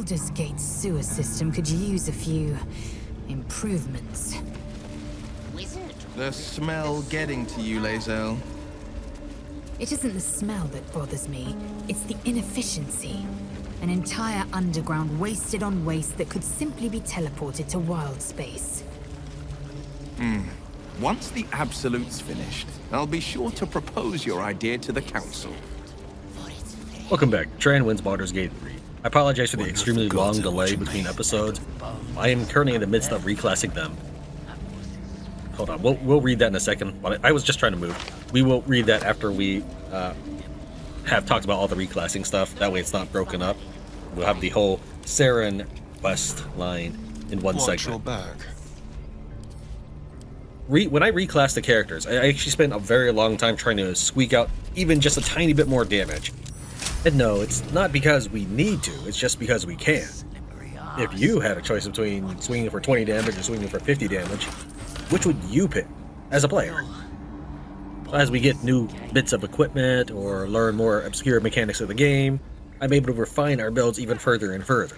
Baldur's Gate sewer system could use a few improvements. The smell getting to you, Lae'zel. It isn't the smell that bothers me, it's the inefficiency. An entire underground wasted on waste that could simply be teleported to wild space. Once the Absolute's finished, I'll be sure to propose your idea to the Council. Welcome back. Tran wins Baldur's Gate 3. I apologize for the extremely long delay between episodes. I am currently in the midst of reclassing them. Hold on, we'll read that in a second. But I was just trying to move. We will read that after we have talked about all the reclassing stuff. That way it's not broken up. We'll have the whole Cistern quest line in one segment. When I reclass the characters, I actually spent a very long time trying to squeak out even just a tiny bit more damage. And no, it's not because we need to, it's just because we can. If you had a choice between swinging for 20 damage or swinging for 50 damage, which would you pick as a player? As we get new bits of equipment or learn more obscure mechanics of the game, I'm able to refine our builds even further and further.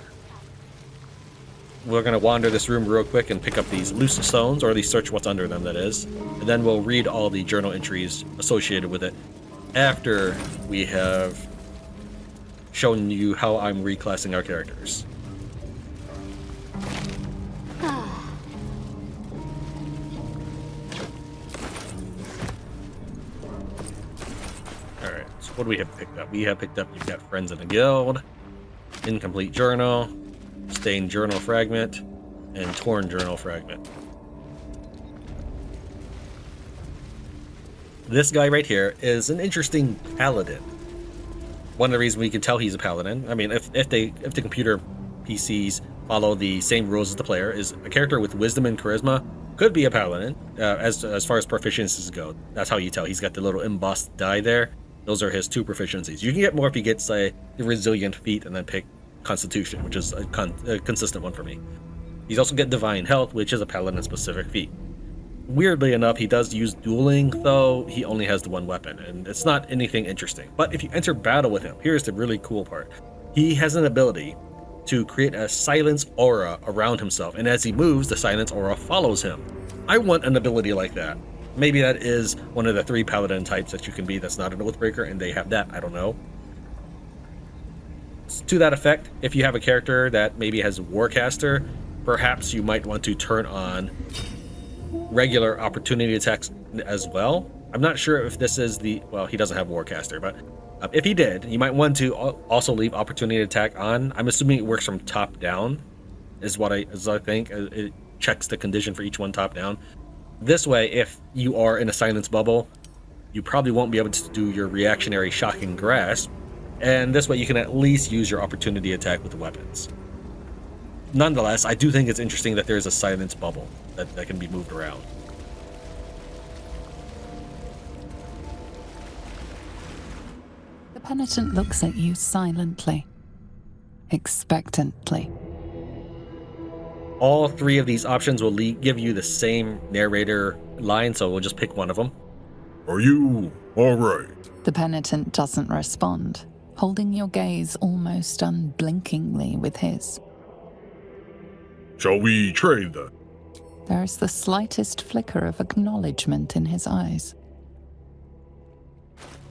We're going to wander this room real quick and pick up these loose stones, or at least search what's under them, that is. And then we'll read all the journal entries associated with it after we have shown you how I'm reclassing our characters. Alright, so what do we have picked up? We have picked up, you've got Friends in the Guild, Incomplete Journal, Stained Journal Fragment, and Torn Journal Fragment. This guy right here is an interesting paladin. One of the reasons we can tell he's a paladin, I mean, if the computer PCs follow the same rules as the player, is a character with wisdom and charisma could be a paladin, as far as proficiencies go. That's how you tell. He's got the little embossed die there. Those are his 2 proficiencies. You can get more if you get, say, the resilient feat and then pick Constitution, which is a consistent one for me. He's also got Divine Health, which is a paladin-specific feat. Weirdly enough, he does use dueling, though he only has the 1 weapon, and it's not anything interesting. But if you enter battle with him, here's the really cool part. He has an ability to create a silence aura around himself, and as he moves, the silence aura follows him. I want an ability like that. Maybe that is one of the 3 paladin types that you can be that's not an Oathbreaker, and they have that, I don't know. To that effect, if you have a character that maybe has Warcaster, perhaps you might want to turn on regular opportunity attacks as well. I'm not sure if this is well, he doesn't have Warcaster, but if he did, you might want to also leave opportunity attack on. I'm assuming it works from top down, is what I think. It checks the condition for each one top down. This way, if you are in a silence bubble, you probably won't be able to do your reactionary Shocking Grasp, and this way you can at least use your opportunity attack with the weapons. Nonetheless, I do think it's interesting that there's a silence bubble that can be moved around. The Penitent looks at you silently, expectantly. All 3 of these options will give you the same narrator line, so we'll just pick one of them. Are you all right? The Penitent doesn't respond, holding your gaze almost unblinkingly with his. Shall we trade then? There is the slightest flicker of acknowledgement in his eyes.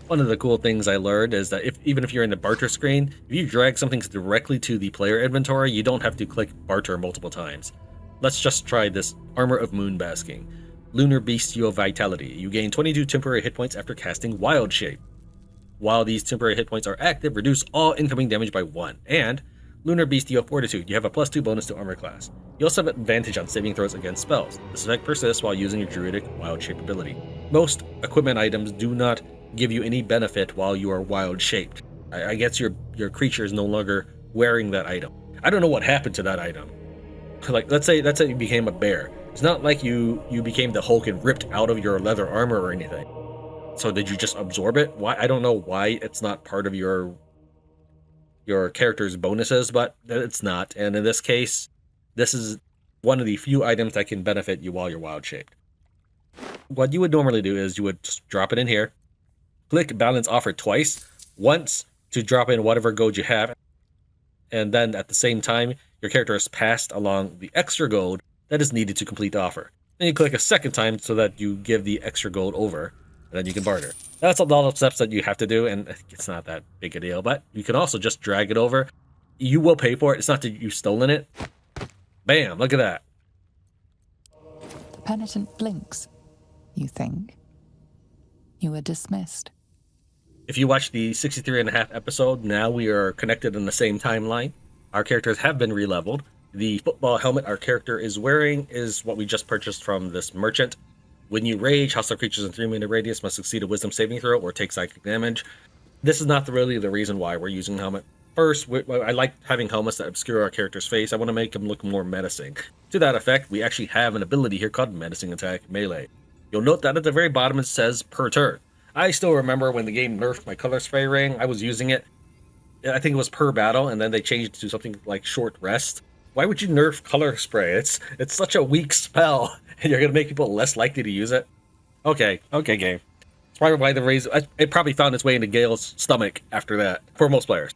One of the cool things I learned is that even if you're in the barter screen, if you drag something directly to the player inventory, you don't have to click barter multiple times. Let's just try this Armor of Moonbasking. Lunar Bestial Vitality. You gain 22 temporary hit points after casting Wild Shape. While these temporary hit points are active, reduce all incoming damage by 1. And Lunar Bestial Fortitude. You have a +2 bonus to armor class. You also have advantage on saving throws against spells. This effect persists while using your Druidic Wild Shape ability. Most equipment items do not give you any benefit while you are wild shaped. I guess your creature is no longer wearing that item. I don't know what happened to that item. Like, let's say you became a bear. It's not like you became the Hulk and ripped out of your leather armor or anything. So did you just absorb it? Why? I don't know why it's not part of your character's bonuses, but it's not. And in this case, this is one of the few items that can benefit you while you're wild shaped. What you would normally do is you would just drop it in here, click balance offer twice, once to drop in whatever gold you have, And then at the same time, your character is passed along the extra gold that is needed to complete the offer. Then you click a second time so that you give the extra gold over, and then you can barter. That's a lot of steps that you have to do, and it's not that big a deal, but you can also just drag it over. You will pay for it. It's not that you've stolen it. Bam, look at that. The penitent blinks. You think. You are dismissed. If you watch the 63.5 episode, now we are connected in the same timeline. Our characters have been re-leveled. The football helmet our character is wearing is what we just purchased from this merchant. When you rage, hostile creatures in 3-meter radius must succeed a wisdom saving throw or take psychic damage. This is not really the reason why we're using the helmet. First, I like having helmets that obscure our character's face. I want to make him look more menacing. To that effect, we actually have an ability here called Menacing Attack Melee. You'll note that at the very bottom it says per turn. I still remember when the game nerfed my color spray ring, I was using it. I think it was per battle, and then they changed it to something like short rest. Why would you nerf color spray? It's such a weak spell, and you're going to make people less likely to use it? Okay, game. It's probably why the reason it probably found its way into Gale's stomach after that, for most players.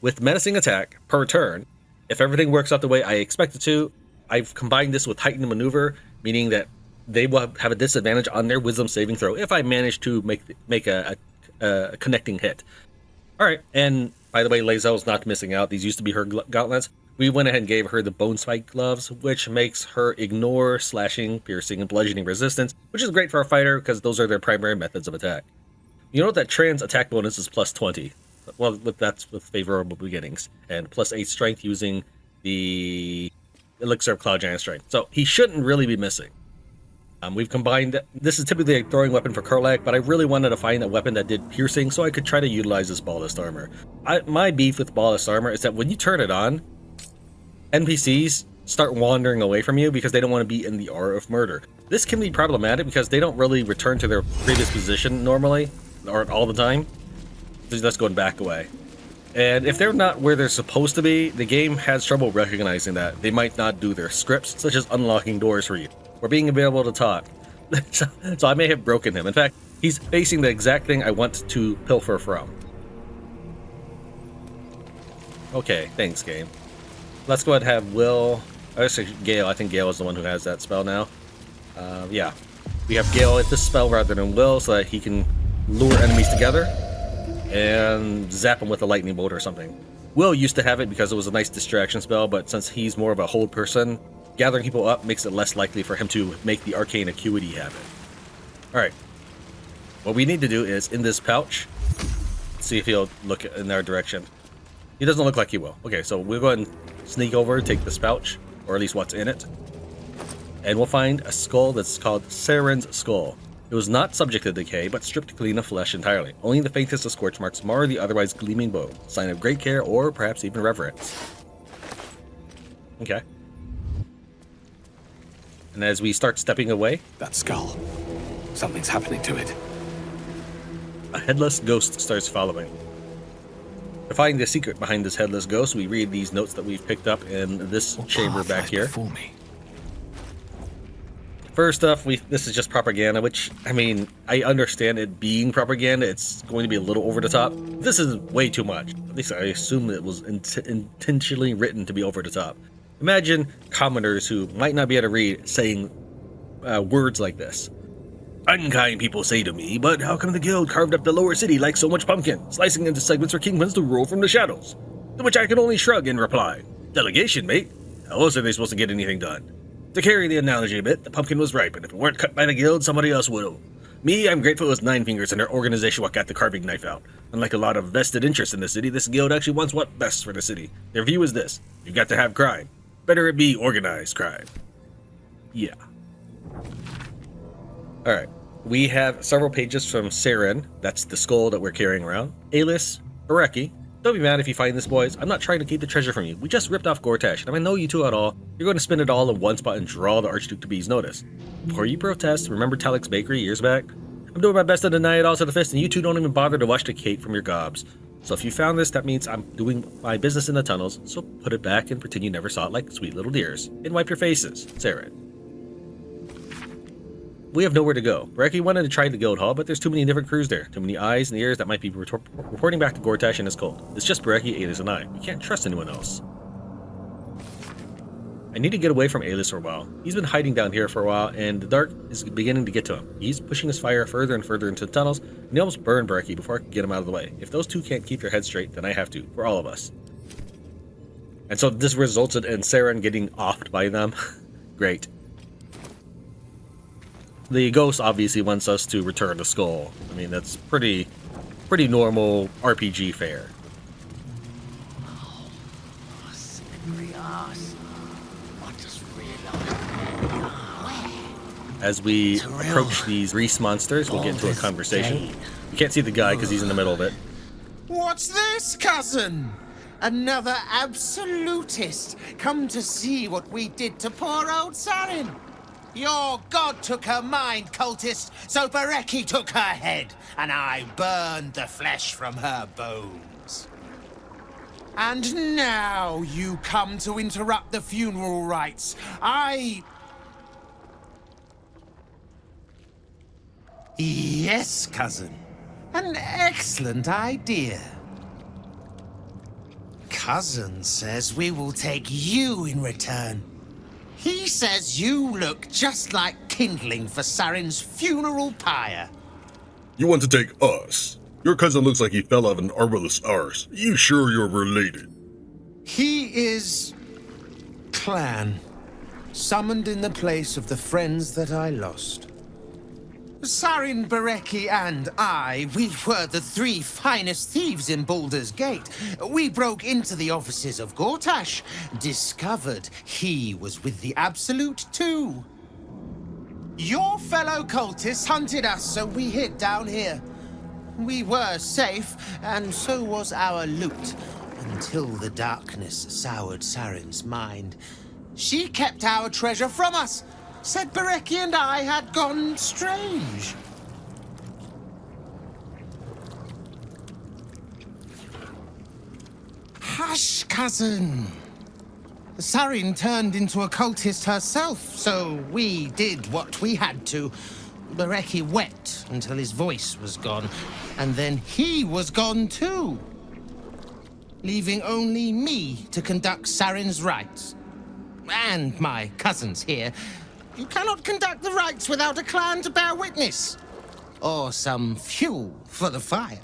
With Menacing Attack per turn, if everything works out the way I expect it to, I've combined this with Heightened Maneuver, meaning that they will have a disadvantage on their wisdom saving throw if I manage to make a connecting hit. All right, and by the way, Lae'zel's not missing out. These used to be her gauntlets. We went ahead and gave her the Bone Spike gloves, which makes her ignore slashing, piercing, and bludgeoning resistance, which is great for a fighter because those are their primary methods of attack. You note that Tran's attack bonus is plus 20. Well, that's with favorable beginnings, and plus 8 strength using the Elixir of Cloud Giant Strength. So he shouldn't really be missing. We've combined, this is typically a throwing weapon for Kurlak, but I really wanted to find a weapon that did piercing so I could try to utilize this Ballist armor. My beef with Ballist armor is that when you turn it on, NPCs start wandering away from you because they don't want to be in the aura of murder. This can be problematic because they don't really return to their previous position normally, or all the time. They're just going back away. And if they're not where they're supposed to be, the game has trouble recognizing that. They might not do their scripts, such as unlocking doors for you, or being available to talk. So I may have broken him. In fact, he's facing the exact thing I want to pilfer from. Okay, thanks, game. Let's go ahead and have Will. Actually, Gale. I think Gale is the one who has that spell now. Yeah. We have Gale at this spell rather than Will, so that he can lure enemies together and zap them with a lightning bolt or something. Will used to have it because it was a nice distraction spell, but since he's more of a hold person, gathering people up makes it less likely for him to make the arcane acuity happen. Alright. What we need to do is, in this pouch, see if he'll look in our direction. He doesn't look like he will. Okay, so we'll go ahead and sneak over, take this pouch, or at least what's in it. And we'll find a skull that's called Saren's Skull. It was not subject to decay, but stripped clean of flesh entirely. Only the faintest of scorch marks mar the otherwise gleaming bone. Sign of great care, or perhaps even reverence. Okay. And as we start stepping away... That skull. Something's happening to it. A headless ghost starts following. To find the secret behind this headless ghost, we read these notes that we've picked up in this chamber back here. Me? First off, this is just propaganda, which, I mean, I understand it being propaganda. It's going to be a little over the top. This is way too much. At least I assume it was intentionally written to be over the top. Imagine commoners who might not be able to read saying words like this. Unkind people say to me, but how come the guild carved up the lower city like so much pumpkin, slicing into segments for kingpins to rule from the shadows? To which I can only shrug and reply, delegation, mate. How else are they supposed to get anything done? To carry the analogy a bit, the pumpkin was ripe, and if it weren't cut by the guild, somebody else would've. Me, I'm grateful it was Nine Fingers and their organization what got the carving knife out. Unlike a lot of vested interests in the city, this guild actually wants what's best for the city. Their view is this: you've got to have crime. Better it be organized crime. Yeah. Alright. We have several pages from Saren, that's the skull that we're carrying around. Alis, Areki. Don't be mad if you find this, boys. I'm not trying to keep the treasure from you. We just ripped off Gortash, and if I know you two at all, you're going to spend it all in one spot and draw the Archduke to Be's notice. Before you protest, remember Talik's Bakery years back? I'm doing my best to deny it all to the fist, and you two don't even bother to wash the cake from your gobs. So if you found this, that means I'm doing my business in the tunnels, so put it back and pretend you never saw it like sweet little dears. And wipe your faces, Saren. we have nowhere to go. Breki wanted to try the guild hall, but there's too many different crews there. Too many eyes and ears that might be reporting back to Gortash and his cult. It's just Breki, Alis, and I. We can't trust anyone else. I need to get away from Alis for a while. He's been hiding down here for a while, and the dark is beginning to get to him. He's pushing his fire further and further into the tunnels, and he almost burned Breki before I could get him out of the way. If those two can't keep their heads straight, then I have to, for all of us. And so this resulted in Cistern getting offed by them. Great. The ghost obviously wants us to return the skull. I mean, that's pretty normal RPG fare. As we approach these Reese monsters, we'll get into a conversation. You can't see the guy because he's in the middle of it. What's this, cousin? Another absolutist come to see what we did to poor old Sarin. Your god took her mind, cultist, so Bereki took her head, and I burned the flesh from her bones. And now you come to interrupt the funeral rites. Yes, cousin. An excellent idea. Cousin says we will take you in return. He says you look just like kindling for Sarin's funeral pyre. You want to take us? Your cousin looks like he fell out of an arbalist arse. You sure you're related? He is... Clan. Summoned in the place of the friends that I lost. Sarin, Bereki, and I, we were the three finest thieves in Baldur's Gate. We broke into the offices of Gortash, discovered he was with the Absolute too. Your fellow cultists hunted us, so we hid down here. We were safe, and so was our loot, until the darkness soured Sarin's mind. She kept our treasure from us. Said Bereki and I had gone strange. Hush, cousin. Sarin turned into a cultist herself, so we did what we had to. Bereki wept until his voice was gone, and then he was gone too, leaving only me to conduct Sarin's rites. And my cousins here. You cannot conduct the rites without a clan to bear witness. Or some fuel for the fire.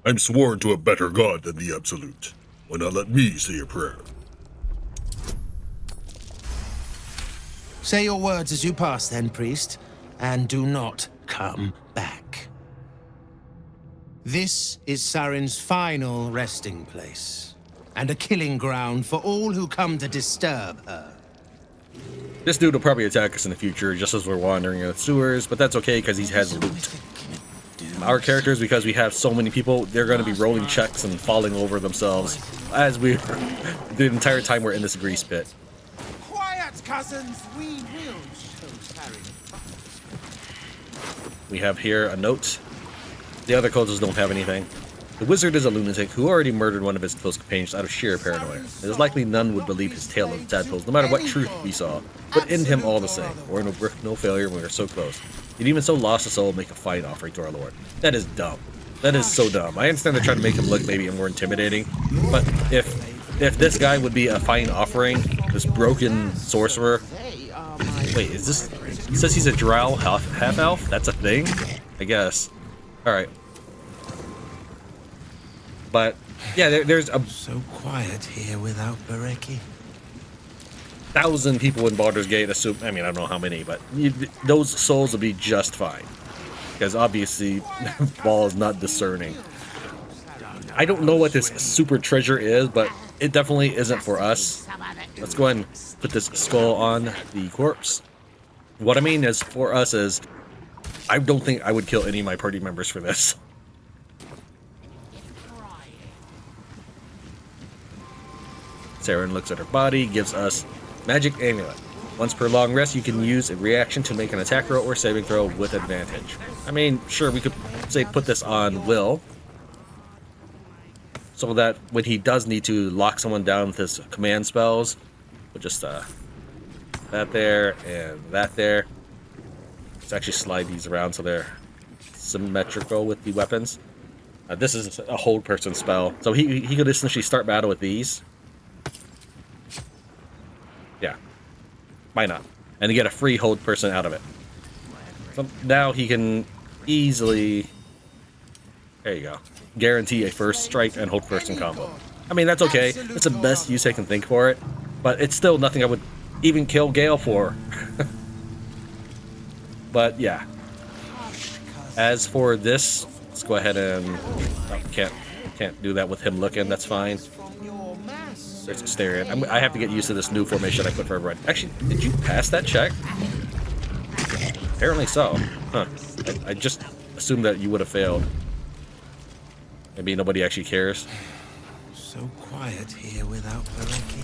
I'm sworn to a better god than the Absolute. Why not let me say a prayer? Say your words as you pass then, priest, and do not come back. This is Sarin's final resting place, and a killing ground for all who come to disturb her. This dude will probably attack us in the future just as we're wandering in the sewers, but that's okay because he has loot. Our characters, because we have so many people, they're going to be rolling checks and falling over themselves as we the entire time we're in this grease pit. Quiet, cousins! We will show Sarin. We have here a note. The other cultists don't have anything. The wizard is a lunatic who already murdered one of his close companions out of sheer paranoia. It is likely none would believe his tale of tadpoles, no matter what truth we saw, but end him all the same. We're no failure when we're so close. Yet even so lost a soul make a fine offering to our Lord. That is dumb. That is so dumb. I understand they're trying to make him look maybe more intimidating, but if this guy would be a fine offering, this broken sorcerer... Wait, is this... It says he's a drow half-elf? That's a thing? I guess. Alright. But, yeah, there's a... So quiet here without Bereki. 1,000 people in Baldur's Gate, assume... I mean, I don't know how many, but those souls will be just fine. Because obviously, Ball is not discerning. I don't know what this super treasure is, but it definitely isn't for us. Let's go ahead and put this skull on the corpse. What I mean is, for us is... I don't think I would kill any of my party members for this. Cistern looks at her body, gives us Magic Amulet. Once per long rest, you can use a reaction to make an attack roll or saving throw with advantage. I mean, sure, we could, say, put this on Will, so that when he does need to lock someone down with his command spells, we'll just, that there, and that there. Let's actually slide these around so they're symmetrical with the weapons. This is a hold person spell, so he could essentially start battle with these. Yeah, why not? And you get a free hold person out of it. So now he can easily, there you go, guarantee a first strike and hold person combo. I mean, that's okay. It's the best use I can think for it, but it's still nothing I would even kill Gale for. But yeah. As for this, let's go ahead and can't do that with him looking. That's fine. There's a Styrian. I have to get used to this new formation I put for everyone. Actually, did you pass that check? Apparently so. Huh. I just assumed that you would have failed. Maybe nobody actually cares. So quiet here without Berecki.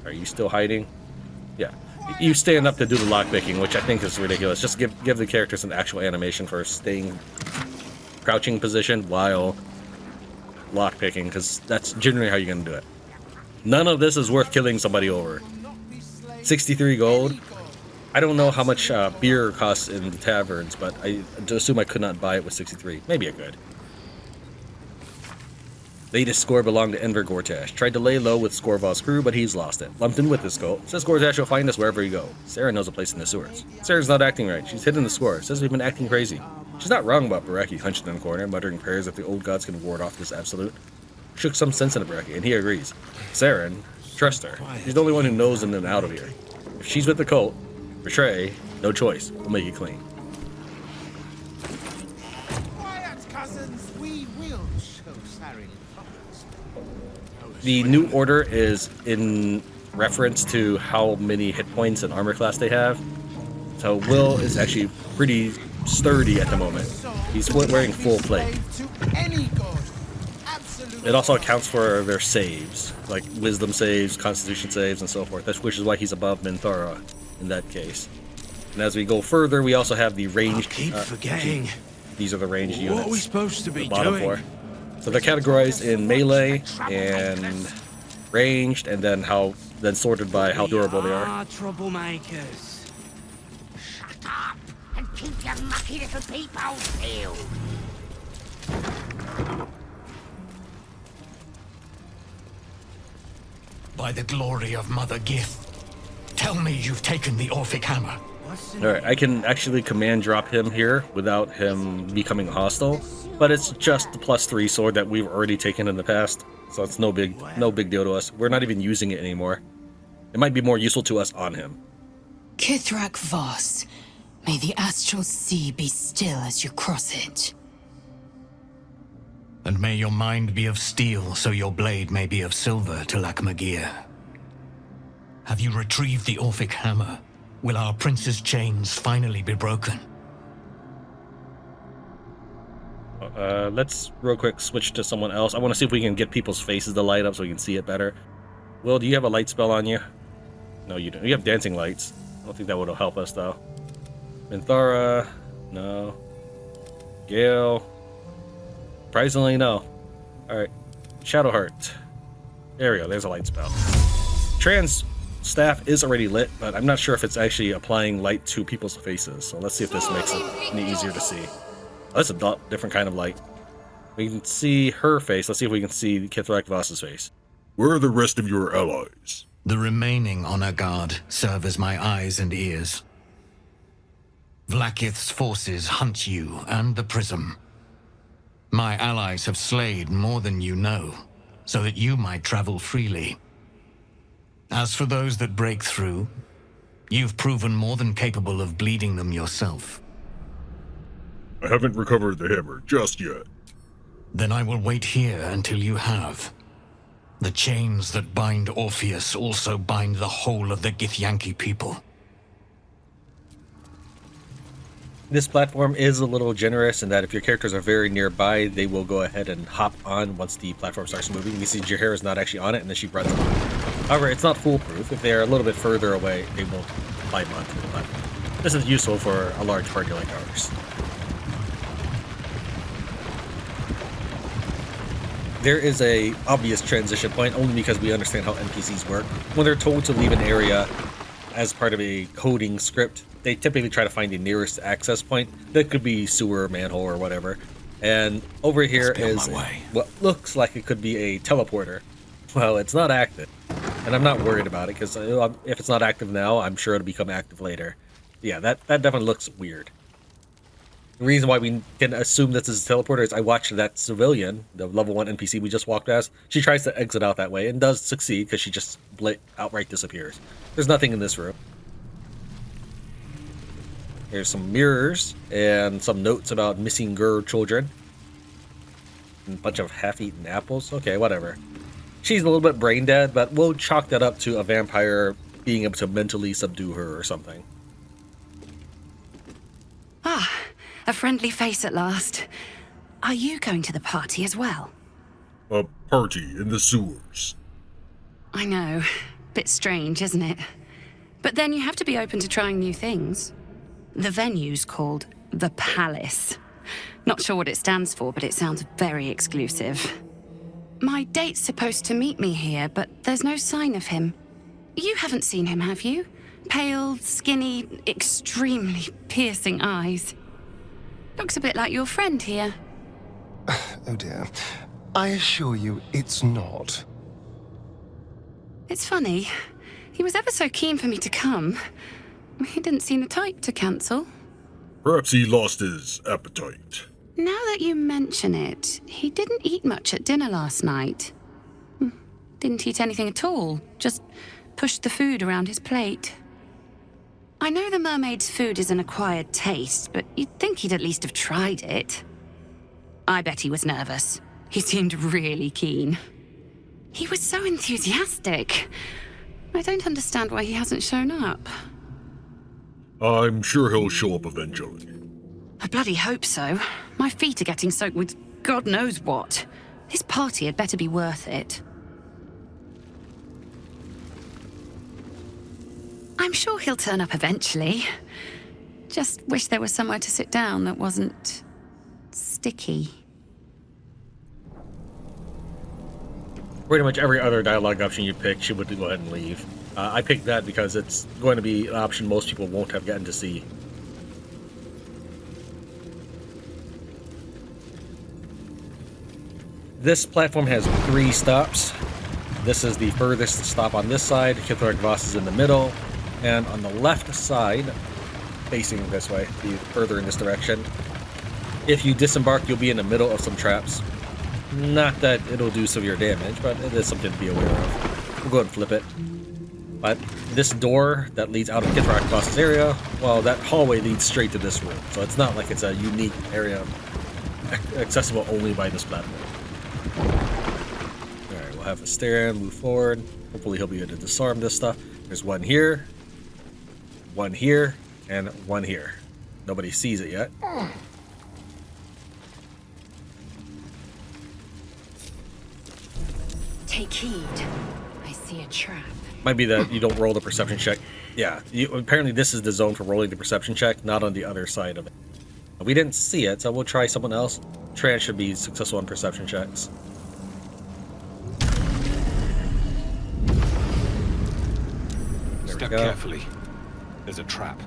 Are you still hiding? Yeah. You stand up to do the lockpicking, which I think is ridiculous. Just give the characters an actual animation for staying crouching position while lockpicking, because that's generally how you're going to do it. None of this is worth killing somebody over. 63 gold. I don't know how much beer costs in the taverns, but I assume I could not buy it with 63. Maybe I could. Latest score belonged to Enver Gortash. Tried to lay low with Skorval's crew, but he's lost it. Lumped in with his cult. Says Gortash will find us wherever you go. Sarah knows a place in the sewers. Sarah's not acting right. She's hidden the score. Says we've been acting crazy. She's not wrong about Berecki, hunched in the corner, muttering prayers that the old gods can ward off this absolute. Shook some sense into Berecki, and he agrees. Saren, trust her. She's the only one who knows in and out of here. If she's with the cult, betray, no choice. We'll make it clean. Quiet, cousins. We will show Saren. The new order is in reference to how many hit points and armor class they have. So Will is actually pretty sturdy at the moment. He's wearing full plate. It also accounts for their saves, like wisdom saves, constitution saves, and so forth. Which is why he's above Minthara in that case. And as we go further, we also have the ranged. Keep forgetting. These are the ranged units. What are we supposed to be bottom doing? floor. So they're categorized in melee and ranged, and then sorted by how durable they are. Troublemakers. Shut up and keep your mucky little people still. By the glory of Mother Gith, tell me you've taken the Orphic Hammer. Alright, I can actually command drop him here without him becoming hostile, but it's just the +3 sword that we've already taken in the past, so it's no big deal to us. We're not even using it anymore. It might be more useful to us on him. Kithrak Voss, may the astral sea be still as you cross it. And may your mind be of steel, so your blade may be of silver, Tulak Magir. Have you retrieved the Orphic Hammer? Will our prince's chains finally be broken? Let's real quick switch to someone else. I want to see if we can get people's faces to light up so we can see it better. Will, do you have a light spell on you? No, you don't. You have dancing lights. I don't think that would help us, though. Minthara, no. Gale. Surprisingly, no. Alright. Shadowheart. There we go, there's a light spell. Tran's staff is already lit, but I'm not sure if it's actually applying light to people's faces. So let's see if this makes it any easier to see. Oh, that's a different kind of light. We can see her face. Let's see if we can see Kithrak Voss's face. Where are the rest of your allies? The remaining honor guard serve as my eyes and ears. Vlakith's forces hunt you and the prism. My allies have slayed more than you know, so that you might travel freely. As for those that break through, you've proven more than capable of bleeding them yourself. I haven't recovered the hammer just yet. Then I will wait here until you have. The chains that bind Orpheus also bind the whole of the Githyanki people. This platform is a little generous in that if your characters are very nearby, they will go ahead and hop on once the platform starts moving. You see Jaheira is not actually on it, and then she runs on. However, it's not foolproof. If they're a little bit further away, they won't climb onto the platform. This is useful for a large party like ours. There is a obvious transition point only because we understand how NPCs work. When they're told to leave an area, as part of a coding script, they typically try to find the nearest access point. That could be sewer, manhole, or whatever. And over here is what looks like it could be a teleporter. Well, it's not active. And I'm not worried about it, because if it's not active now, I'm sure it'll become active later. Yeah, that definitely looks weird. The reason why we can assume this is a teleporter is I watched that civilian, the level 1 NPC we just walked past. She tries to exit out that way and does succeed because she just outright disappears. There's nothing in this room. Here's some mirrors and some notes about missing girl children. And a bunch of half-eaten apples. Okay, whatever. She's a little bit brain dead, but we'll chalk that up to a vampire being able to mentally subdue her or something. Ah, a friendly face at last. Are you going to the party as well? A party in the sewers. I know. Bit strange, isn't it? But then you have to be open to trying new things. The venue's called The Palace. Not sure what it stands for, but it sounds very exclusive. My date's supposed to meet me here, but there's no sign of him. You haven't seen him, have you? Pale, skinny, extremely piercing eyes. Looks a bit like your friend here. Oh dear. I assure you, it's not. It's funny. He was ever so keen for me to come. He didn't seem the type to cancel. Perhaps he lost his appetite. Now that you mention it, he didn't eat much at dinner last night. Didn't eat anything at all, just pushed the food around his plate. I know the mermaid's food is an acquired taste, but you'd think he'd at least have tried it. I bet he was nervous. He seemed really keen. He was so enthusiastic. I don't understand why he hasn't shown up. I'm sure he'll show up eventually. I bloody hope so. My feet are getting soaked with God knows what. This party had better be worth it. I'm sure he'll turn up eventually. Just wish there was somewhere to sit down that wasn't sticky. Pretty much every other dialogue option you pick, she would go ahead and leave. I picked that because it's going to be an option most people won't have gotten to see. This platform has 3 stops. This is the furthest stop on this side. Kithrak Voss is in the middle. And on the left side, facing this way, be further in this direction. If you disembark, you'll be in the middle of some traps. Not that it'll do severe damage, but it is something to be aware of. We'll go ahead and flip it. But this door that leads out of Kithrak Voss's area, well, that hallway leads straight to this room. So it's not like it's a unique area accessible only by this platform. Alright, we'll have Cistern move forward. Hopefully he'll be able to disarm this stuff. There's one here, and one here. Nobody sees it yet. Take heed. I see a trap. Might be that you don't roll the perception check. Yeah, apparently this is the zone for rolling the perception check, not on the other side of it. We didn't see it, so we'll try someone else. Tran should be successful on perception checks. Step carefully. There's a trap.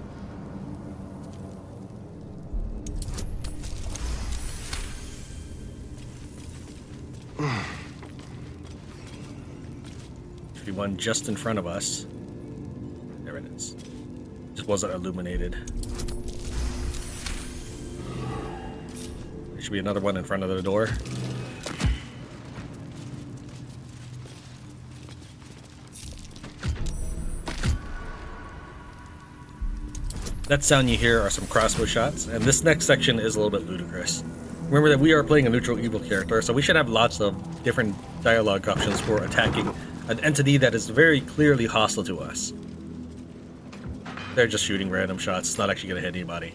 Should be one just in front of us. There it is. Just wasn't illuminated. There should be another one in front of the door. That sound you hear are some crossbow shots, and this next section is a little bit ludicrous. Remember that we are playing a neutral evil character, so we should have lots of different dialogue options for attacking an entity that is very clearly hostile to us. They're just shooting random shots, it's not actually going to hit anybody.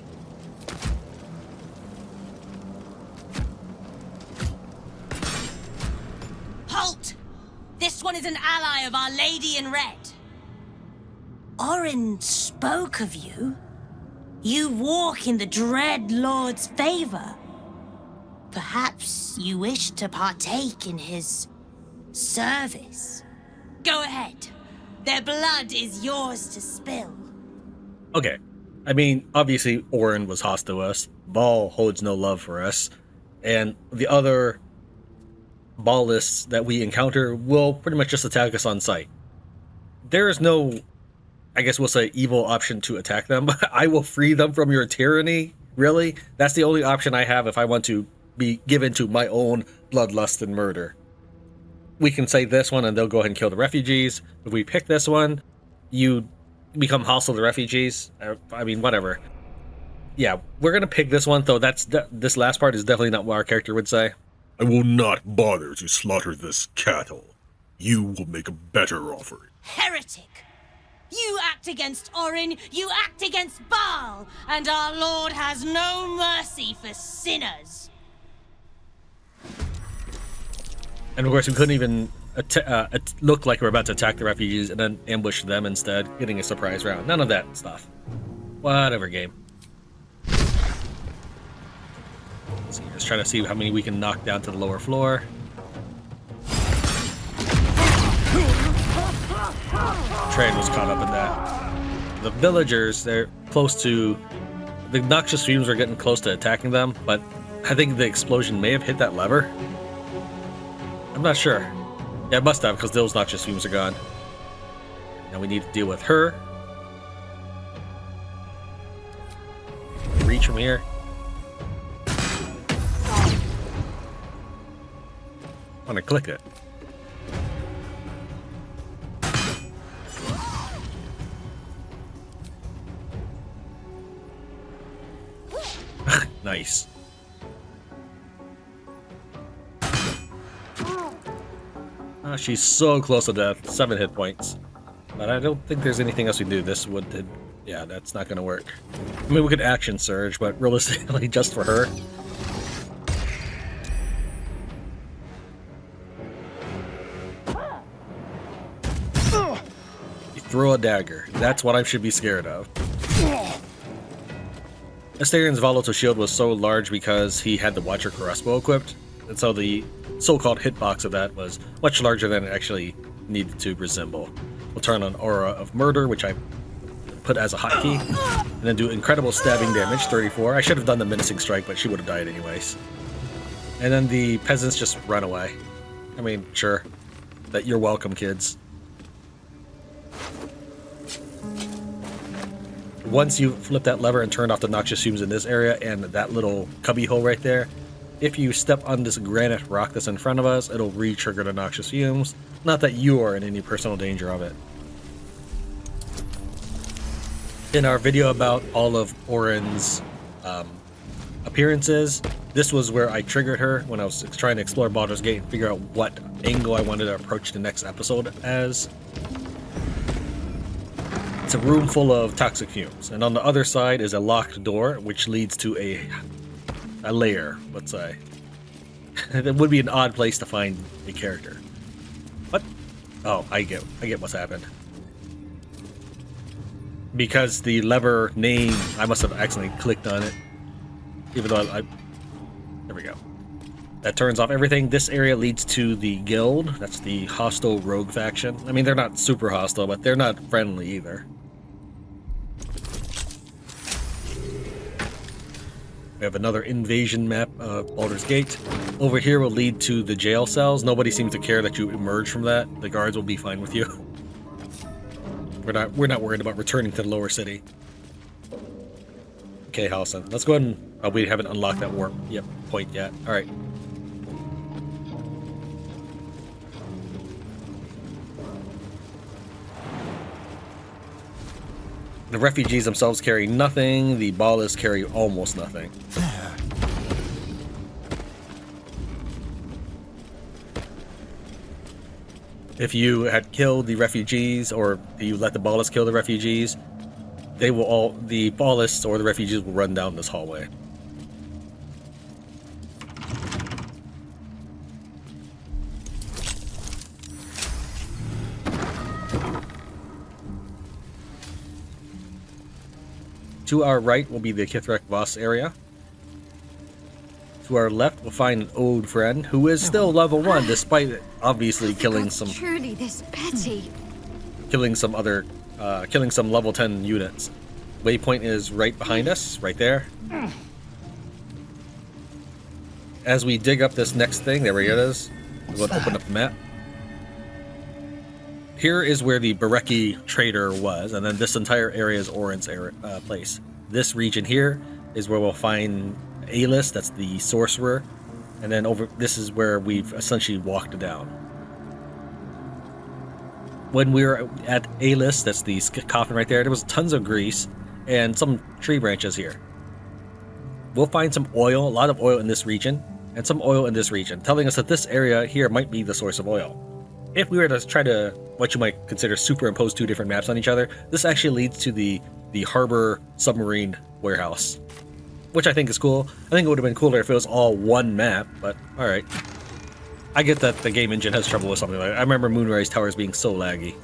Halt! This one is an ally of Our Lady in Red. Orin spoke of you. You walk in the Dread Lord's favor. Perhaps you wish to partake in his service. Go ahead. Their blood is yours to spill. Okay. I mean, obviously, Orin was hostile to us. Baal holds no love for us. And the other ballists that we encounter will pretty much just attack us on sight. There is no, I guess we'll say, evil option to attack them. I will free them from your tyranny. Really? That's the only option I have if I want to be given to my own bloodlust and murder. We can say this one and they'll go ahead and kill the refugees. If we pick this one, you become hostile to refugees. I mean, whatever. Yeah, we're gonna pick this one, though. This last part is definitely not what our character would say. I will not bother to slaughter this cattle. You will make a better offer. Heretic! You act against Orin, you act against Baal, and our Lord has no mercy for sinners. And of course, we couldn't even look like we're about to attack the refugees and then ambush them instead, getting a surprise round. None of that stuff. Whatever, game. So just trying to see how many we can knock down to the lower floor. Tran was caught up in that. The villagers, they're close to... The noxious fumes are getting close to attacking them, but I think the explosion may have hit that lever. I'm not sure. Yeah, it must have, because those noxious fumes are gone. Now we need to deal with her. Reach from here. I want to click it. Nice. She's so close to death. 7 hit points. But I don't think there's anything else we can do. This would... Yeah, that's not going to work. I mean, we could action surge, but realistically, just for her. You throw a dagger. That's what I should be scared of. Astarion's volatile shield was so large because he had the Watcher crossbow equipped, and so the so-called hitbox of that was much larger than it actually needed to resemble. We'll turn on Aura of Murder, which I put as a hotkey, and then do incredible stabbing damage, 34. I should have done the menacing strike, but she would have died anyways. And then the peasants just run away. I mean, sure. That you're welcome, kids. Once you flip that lever and turn off the noxious fumes in this area and that little cubby hole right there, if you step on this granite rock that's in front of us, it'll re-trigger the noxious fumes. Not that you are in any personal danger of it. In our video about all of Orin's appearances, this was where I triggered her when I was trying to explore Baldur's Gate and figure out what angle I wanted to approach the next episode as. It's a room full of toxic fumes, and on the other side is a locked door, which leads to a lair, let's say. That would be an odd place to find a character. What? Oh, I get what's happened. Because the lever name, I must have accidentally clicked on it. Even though there we go. That turns off everything. This area leads to the guild. That's the hostile rogue faction. I mean, they're not super hostile, but they're not friendly either. We have another invasion map of Baldur's Gate. Over here will lead to the jail cells. Nobody seems to care that you emerge from that. The guards will be fine with you. We're not worried about returning to the lower city. Okay, Halson. Let's go ahead and... Oh, we haven't unlocked that warp point yet. Alright. The refugees themselves carry nothing. The ballists carry almost nothing. If you had killed the refugees, or you let the ballists kill the refugees, they will all... The ballists or the refugees will run down this hallway. To our right will be the Kithrak Voss area. To our left, we'll find an old friend who is still level 1, despite obviously killing some... Truly this petty. killing some level 10 units. Waypoint is right behind us, right there. As we dig up this next thing, there it is. We'll open up the map. Here is where the Bereki trader was, and then this entire area is Orin's place. This region here is where we'll find A-list, that's the sorcerer, and then this is where we've essentially walked down. When we were at A-list, that's the coffin right there, there was tons of grease and some tree branches here. We'll find some oil, a lot of oil in this region, and some oil in this region, telling us that this area here might be the source of oil. If we were to try to, what you might consider, superimpose two different maps on each other, this actually leads to the harbor submarine warehouse, which I think is cool. I think it would have been cooler if it was all one map, but alright. I get that the game engine has trouble with something like that. I remember Moonrise Towers being so laggy.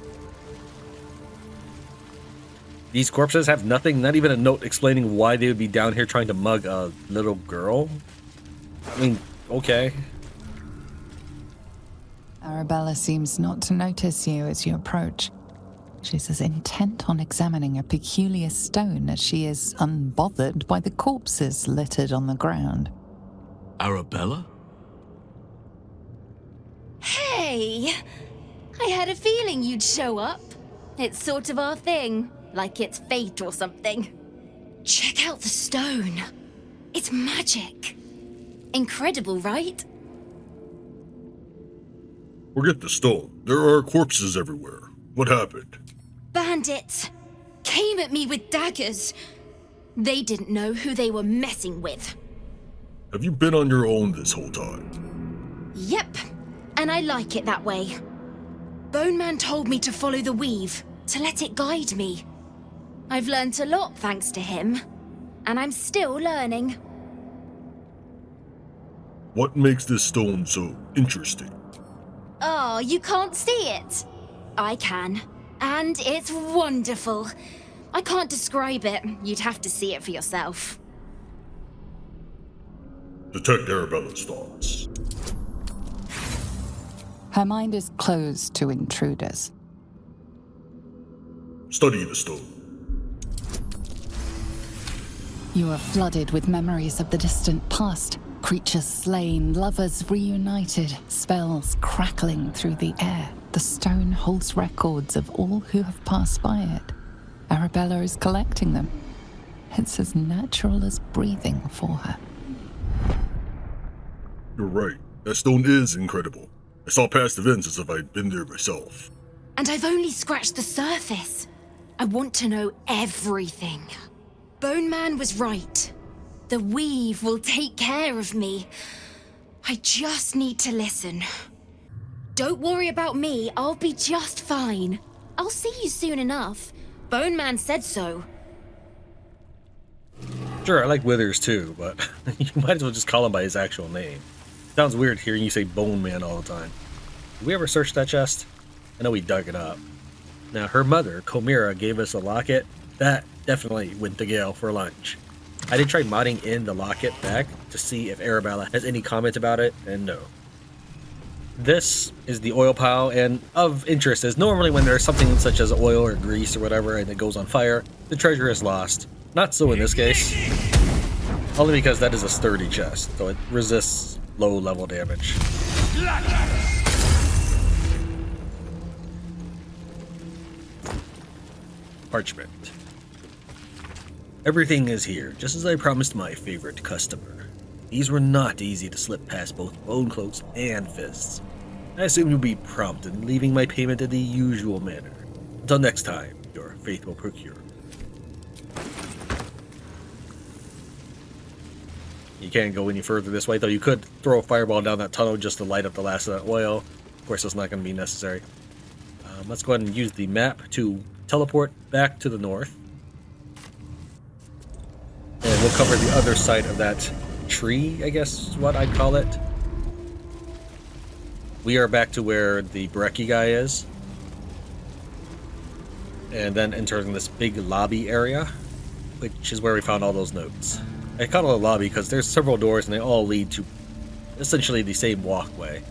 These corpses have nothing, not even a note explaining why they would be down here trying to mug a little girl. I mean, okay. Arabella seems not to notice you as you approach. She's as intent on examining a peculiar stone as she is unbothered by the corpses littered on the ground. Arabella? Hey! I had a feeling you'd show up. It's sort of our thing, like it's fate or something. Check out the stone. It's magic. Incredible, right? Forget the stone. There are corpses everywhere. What happened? Bandits came at me with daggers. They didn't know who they were messing with. Have you been on your own this whole time? Yep, and I like it that way. Bone Man told me to follow the weave, to let it guide me. I've learnt a lot thanks to him, and I'm still learning. What makes this stone so interesting? Oh, you can't see it? I can, and it's wonderful. I can't describe it. You'd have to see it for yourself. Detect Arabella's thoughts. Her mind is closed to intruders. Study the stone. You are flooded with memories of the distant past. Creatures slain, lovers reunited, spells crackling through the air. The stone holds records of all who have passed by it. Arabella is collecting them. It's as natural as breathing for her. You're right. That stone is incredible. I saw past events as if I'd been there myself. And I've only scratched the surface. I want to know everything. Bone Man was right. The weave will take care of me. I just need to listen. Don't worry about me, I'll be just fine. I'll see you soon enough. Bone Man said so. Sure, I like Withers too, but you might as well just call him by his actual name. Sounds weird hearing you say Bone Man all the time. Did we ever search that chest? I know we dug it up. Now, her mother, Komira, gave us a locket. That definitely went to Gale for lunch. I did try modding in the locket back to see if Arabella has any comment about it, and no. This is the oil pile, and of interest is normally when there's something such as oil or grease or whatever and it goes on fire, the treasure is lost. Not so in this case. Only because that is a sturdy chest, so it resists low level damage. Parchment. Everything is here, just as I promised my favorite customer. These were not easy to slip past both bone cloaks and fists. I assume you'll be prompt in leaving my payment in the usual manner. Until next time, your faithful procurer. You can't go any further this way, though you could throw a fireball down that tunnel just to light up the last of that oil. Of course, that's not going to be necessary. Let's go ahead and use the map to teleport back to the north. And we'll cover the other side of that tree, I guess is what I'd call it. We are back to where the Bereki guy is. And then entering this big lobby area, which is where we found all those notes. I call it a lobby because there's several doors and they all lead to essentially the same walkway.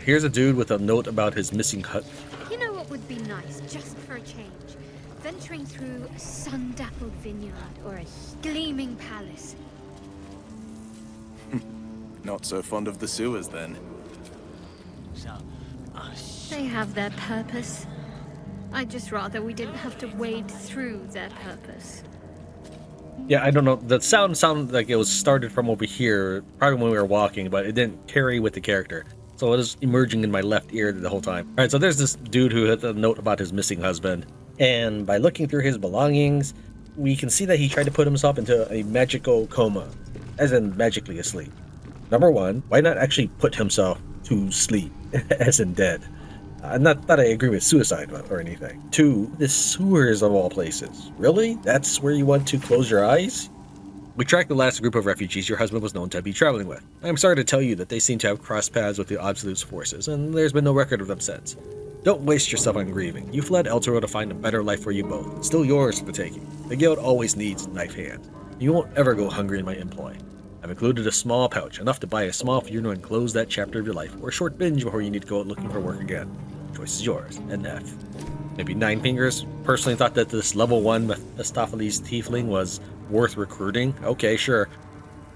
here's a dude with a note about his missing hut. You know what would be nice, just for a change? Venturing through a sun-dappled vineyard or a gleaming palace. Not so fond of the sewers, then. They have their purpose. I'd just rather we didn't have to wade through their purpose. Yeah, I don't know. The sound sounded like it was started from over here, probably when we were walking, but it didn't carry with the character. So it was emerging in my left ear the whole time. All right, so there's this dude who had a note about his missing husband. And by looking through his belongings, we can see that he tried to put himself into a magical coma, as in magically asleep. Number one, why not actually put himself to sleep, as in dead? Not that I agree with suicide or anything. Two, the sewers of all places. Really? That's where you want to close your eyes? We tracked the last group of refugees your husband was known to be traveling with. I am sorry to tell you that they seem to have crossed paths with the Absolute's forces, and there's been no record of them since. Don't waste yourself on grieving. You fled Elturel to find a better life for you both. It's still yours for the taking. The guild always needs a knife hand. You won't ever go hungry in my employ. I've included a small pouch, enough to buy a small funeral and close that chapter of your life, or a short binge before you need to go out looking for work again. Choice is yours. NF. Maybe Nine Fingers personally thought that this level 1 Mephistopheles Tiefling was worth recruiting. Okay, sure.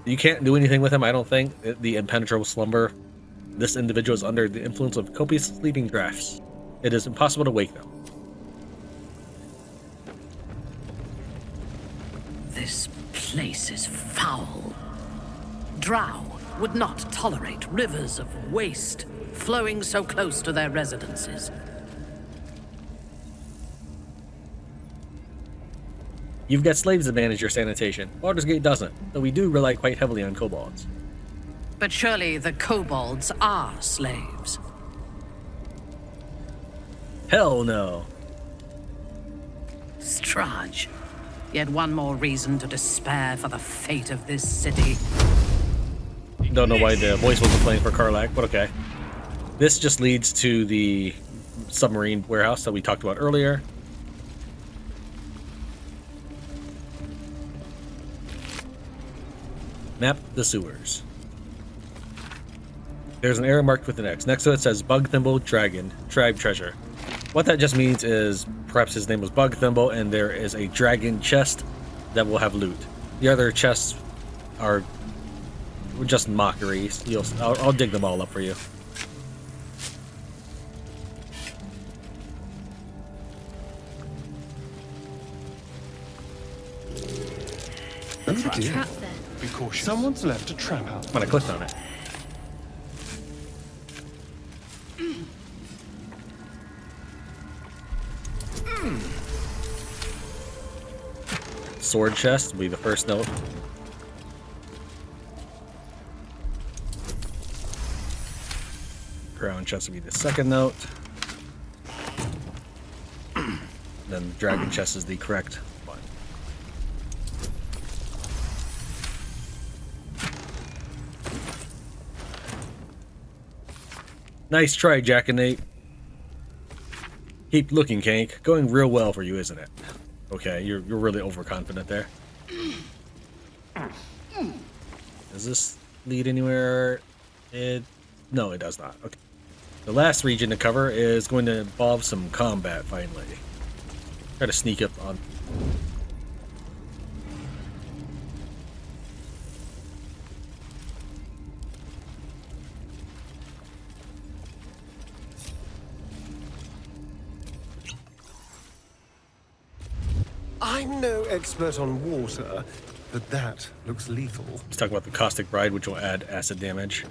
You can't do anything with him, I don't think. The Impenetrable Slumber. This individual is under the influence of copious sleeping drafts. It is impossible to wake them. This place is foul. Drow would not tolerate rivers of waste flowing so close to their residences. You've got slaves that manage your sanitation. Baldur's Gate doesn't, though we do rely quite heavily on kobolds. But surely the kobolds are slaves. Hell no. Strahd. Yet one more reason to despair for the fate of this city. Don't know why the voice wasn't playing for Karlach, but okay. This just leads to the submarine warehouse that we talked about earlier. Map the sewers. There's an arrow marked with an X. Next to it says Bug Thimble Dragon, Tribe Treasure. What that just means is perhaps his name was Bug Thimble and there is a dragon chest that will have loot. The other chests are just mockeries. I'll dig them all up for you. Oh dear. Trap there. Be cautious. Someone's left a trap out. When I clicked on it. Sword chest will be the first note. Crown chest will be the second note. Then dragon chest is the correct one. Nice try, Jack and Nate. Keep looking, Kank. Going real well for you, isn't it? Okay, you're really overconfident there. Does this lead anywhere? No, it does not. Okay. The last region to cover is going to involve some combat, finally. Try to sneak up on... I'm no expert on water, but that looks lethal. Let's talk about the Caustic Bride, which will add acid damage.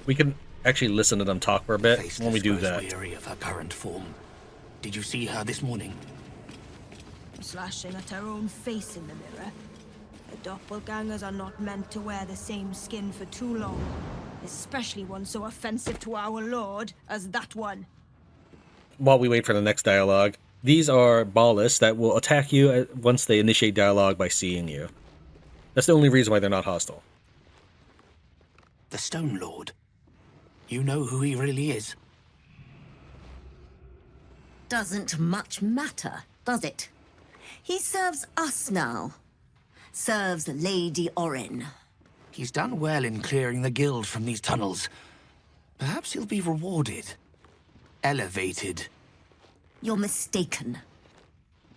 We can actually listen to them talk for a bit when we do that. Weary of her current form. Did you see her this morning? Slashing at her own face in the mirror. The doppelgangers are not meant to wear the same skin for too long. Especially one so offensive to our lord as that one. While we wait for the next dialogue, these are ballists that will attack you once they initiate dialogue by seeing you. That's the only reason why they're not hostile. The Stone Lord. You know who he really is. Doesn't much matter, does it? He serves us now. serves Lady Orin. He's done well in clearing the guild from these tunnels. Perhaps he'll be rewarded. Elevated. You're mistaken.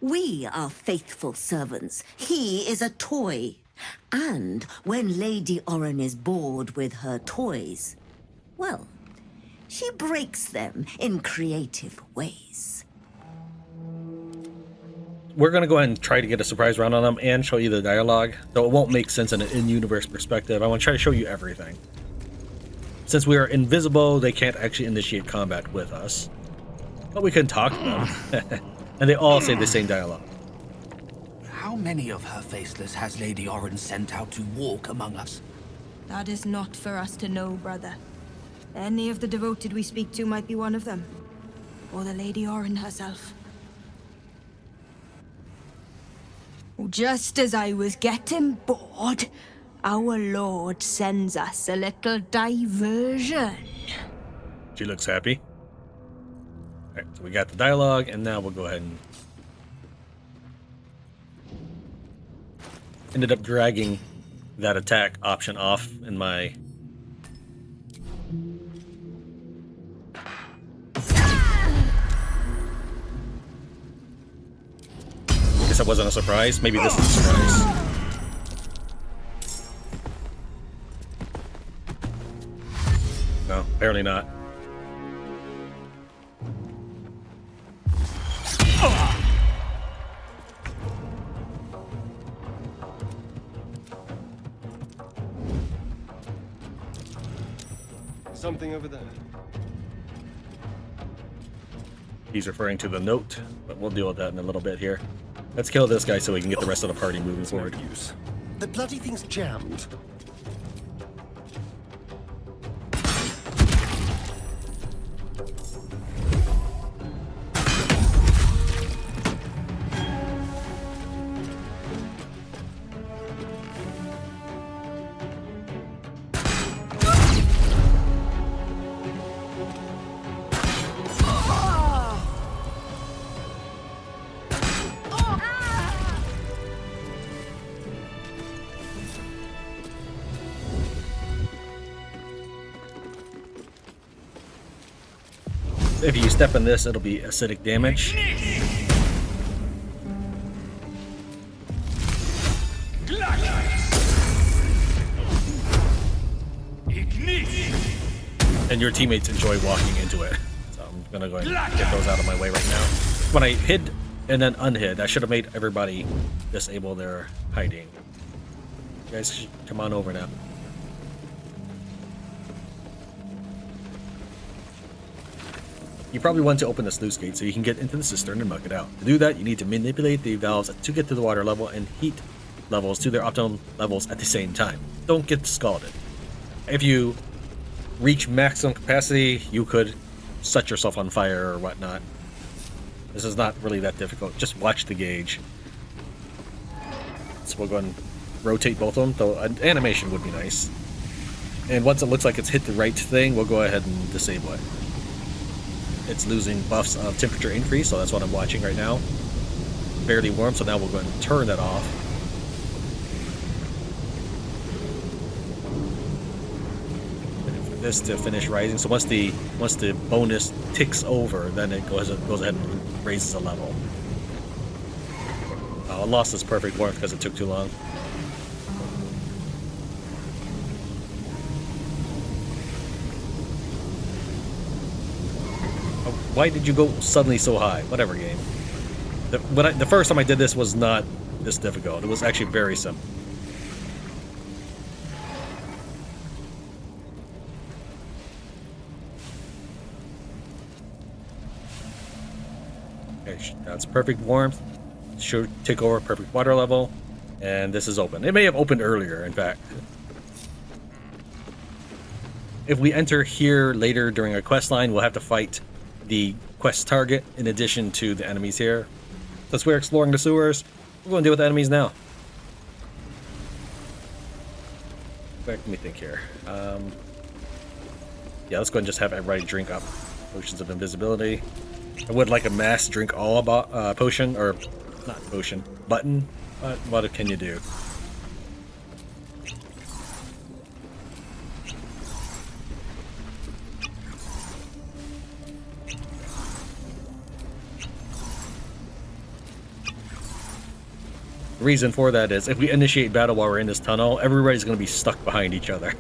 We are faithful servants. He is a toy. And when Lady Orin is bored with her toys, well, she breaks them in creative ways. We're going to go ahead and try to get a surprise round on them and show you the dialogue, though it won't make sense in an in-universe perspective. I want to try to show you everything. Since we are invisible, they can't actually initiate combat with us. But we can talk to them. And they all say the same dialogue. How many of her faceless has Lady Orin sent out to walk among us? That is not for us to know, brother. Any of the devoted we speak to might be one of them. Or the Lady Orin herself. Just as I was getting bored, our Lord sends us a little diversion. She looks happy. Alright, so we got the dialogue, and now we'll go ahead and... Ended up dragging that attack option off in my... Guess that wasn't a surprise. Maybe this is a surprise. No, apparently not. Something over there. He's referring to the note, but we'll deal with that in a little bit here. Let's kill this guy so we can get the rest of the party moving forward. The bloody thing's jammed. If you step in this, it'll be acidic damage. And your teammates enjoy walking into it. So I'm gonna go ahead and get those out of my way right now. When I hid and then unhid, I should have made everybody disable their hiding. You guys, come on over now. You probably want to open the Sluice Gate so you can get into the Cistern and muck it out. To do that, you need to manipulate the valves to get to the water level and heat levels to their optimal levels at the same time. Don't get scalded. If you reach maximum capacity, you could set yourself on fire or whatnot. This is not really that difficult. Just watch the gauge. So we'll go ahead and rotate both of them, though an animation would be nice. And once it looks like it's hit the right thing, we'll go ahead and disable it. It's losing buffs of temperature increase, so that's what I'm watching right now. Barely warm, so now we'll go ahead and turn that off. And for this to finish rising, so once the bonus ticks over, then it goes ahead and raises a level. I lost this perfect warmth because it took too long. Why did you go suddenly so high? Whatever, game. The first time I did this was not this difficult. It was actually very simple. Okay, that's perfect warmth. Should take over perfect water level. And this is open. It may have opened earlier, in fact. If we enter here later during a quest line, we'll have to fight the quest target in addition to the enemies here. Since we're exploring the sewers, we're going to deal with the enemies now. Let me think here. Yeah, let's go ahead and just have everybody drink up potions of invisibility. I would like a mass drink all about potion, or not potion, button, but what can you do? The reason for that is if we initiate battle while we're in this tunnel, everybody's going to be stuck behind each other.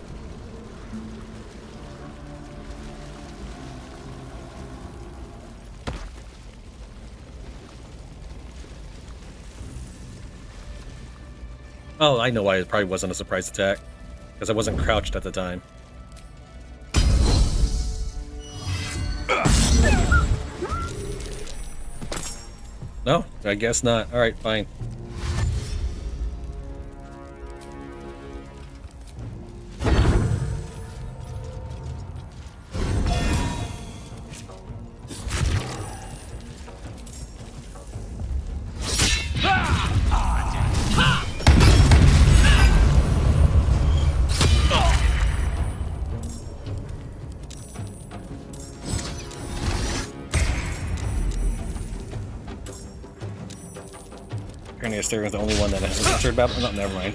Oh, I know why it probably wasn't a surprise attack. Because I wasn't crouched at the time. No, I guess not. Alright, fine. Cistern is the only one that hasn't entered battle. No, never mind.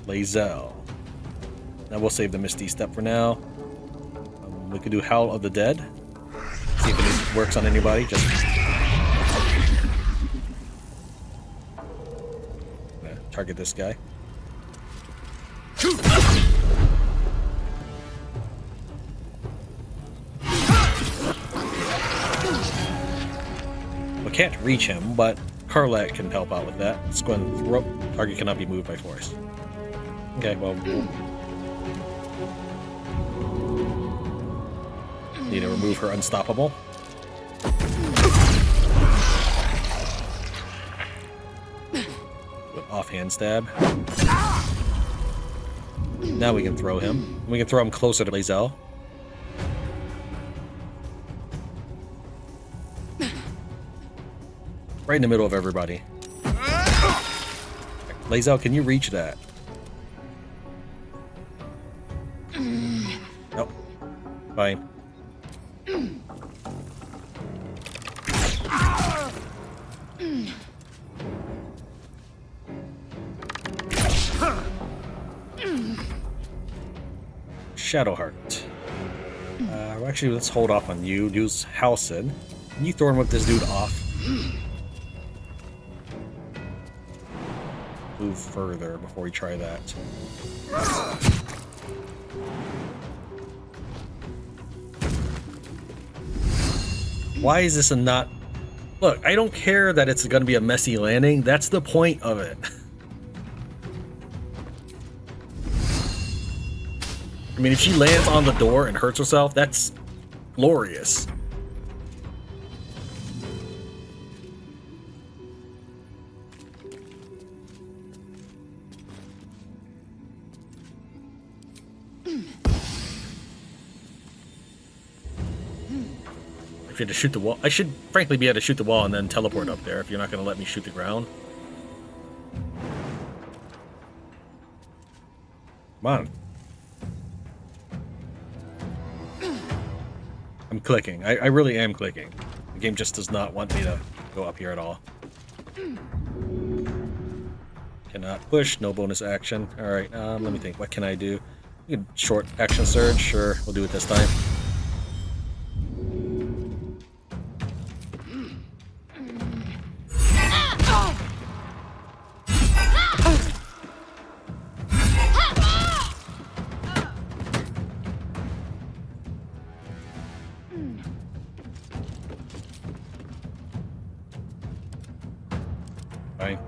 Lae'zel. Now we'll save the Misty Step for now. We could do Howl of the Dead. See if it works on anybody. Just target this guy. We can't reach him, but Karlak can help out with that. Let's go and throw. Target cannot be moved by force. Okay, well. Need to remove her unstoppable. Offhand stab. Now we can throw him. We can throw him closer to Lae'zel. Right in the middle of everybody. Lae'zel, can you reach that? Nope. Fine. Shadowheart. Actually, let's hold off on you. Use Halcyon. Can you thorn whip this dude off? Move further before we try that. Why is this a not... Look, I don't care that it's going to be a messy landing. That's the point of it. I mean, if she lands on the door and hurts herself, that's glorious. If you had to shoot the wall, I should frankly be able to shoot the wall and then teleport up there if you're not going to let me shoot the ground. Come on. I'm clicking. I really am clicking. The game just does not want me to go up here at all. Cannot push. No bonus action. Alright, let me think. What can I do? Short action surge. Sure, we'll do it this time. Fine.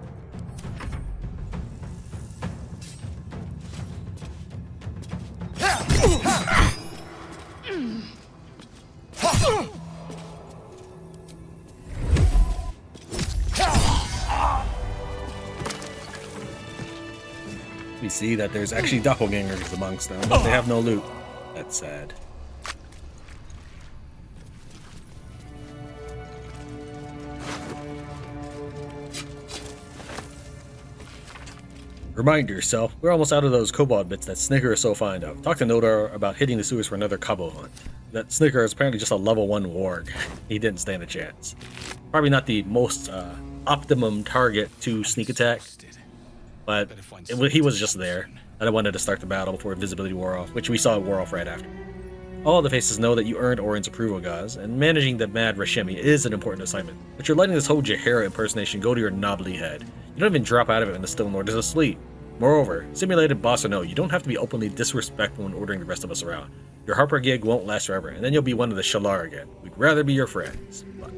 We see that there's actually doppelgangers amongst them, but they have no loot. That's sad. Remind yourself, we're almost out of those kobold bits that Snicker is so fond of. Talk to Nodar about hitting the sewers for another Cabo hunt. That Snicker is apparently just a level 1 warg. He didn't stand a chance. Probably not the most optimum target to sneak attack, but he was just there. And I wanted to start the battle before visibility wore off, which we saw wore off right after. All the faces know that you earned Orin's approval, guys, and managing the mad Rashemi is an important assignment. But you're letting this whole Jaheira impersonation go to your knobbly head. You don't even drop out of it when the Stone Lord is asleep. Moreover, simulated boss or no, you don't have to be openly disrespectful when ordering the rest of us around. Your Harper gig won't last forever, and then you'll be one of the Shalar again. We'd rather be your friends. But,